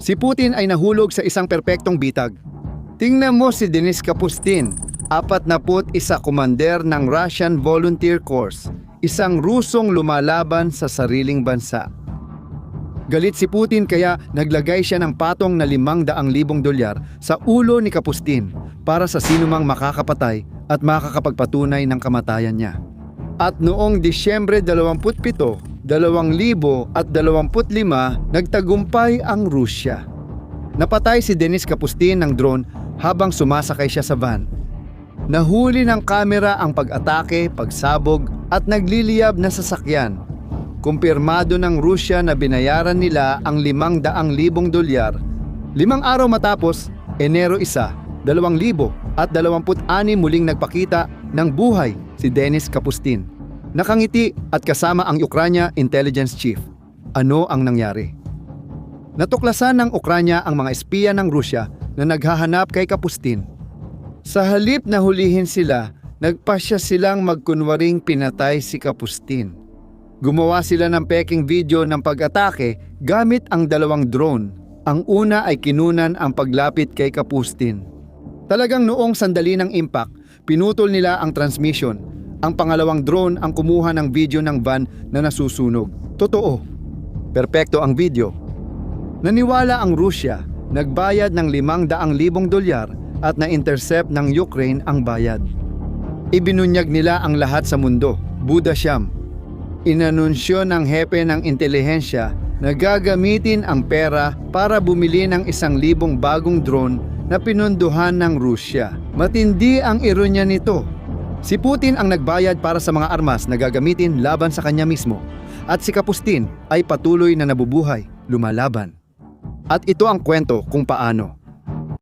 Si Putin ay nahulog sa isang perpektong bitag. Tingnan mo si Denis Kapustin, 41 komander ng Russian Volunteer Corps, isang Rusong lumalaban sa sariling bansa. Galit si Putin kaya naglagay siya ng patong na $500,000 sa ulo ni Kapustin para sa sinumang makakapatay at makakapagpatunay ng kamatayan niya. At noong Disyembre 27, 2025, nagtagumpay ang Rusya. Napatay si Denis Kapustin ng drone habang sumasakay siya sa van. Nahuli ng kamera ang pag-atake, pagsabog at nagliliyab na sasakyan. Kumpirmado ng Rusya na binayaran nila ang $500,000. 5 araw matapos, Enero 1, 2026 muling nagpakita ng buhay si Denis Kapustin. Nakangiti at kasama ang Ukraine Intelligence Chief. Ano ang nangyari? Natuklasan ng Ukraine ang mga espiya ng Rusya na naghahanap kay Kapustin. Sa halip na hulihin sila, nagpasya silang magkunwaring pinatay si Kapustin. Gumawa sila ng peking video ng pag-atake gamit ang 2 drone. Ang una ay kinunan ang paglapit kay Kapustin. Talagang noong sandali ng impact, pinutol nila ang transmission. Ang pangalawang drone ang kumuha ng video ng van na nasusunog. Totoo. Perpekto ang video. Naniwala ang Rusya, nagbayad ng $500,000 at na-intercept ng Ukraine ang bayad. Ibinunyag nila ang lahat sa mundo, Buda Siyam. Inanunsyo ng hepe ng intelihensya na gagamitin ang pera para bumili ng 1,000 bagong drone na pinunduhan ng Rusya. Matindi ang ironya nito. Si Putin ang nagbayad para sa mga armas na gagamitin laban sa kanya mismo, at si Kapustin ay patuloy na nabubuhay, lumalaban. At ito ang kwento kung paano.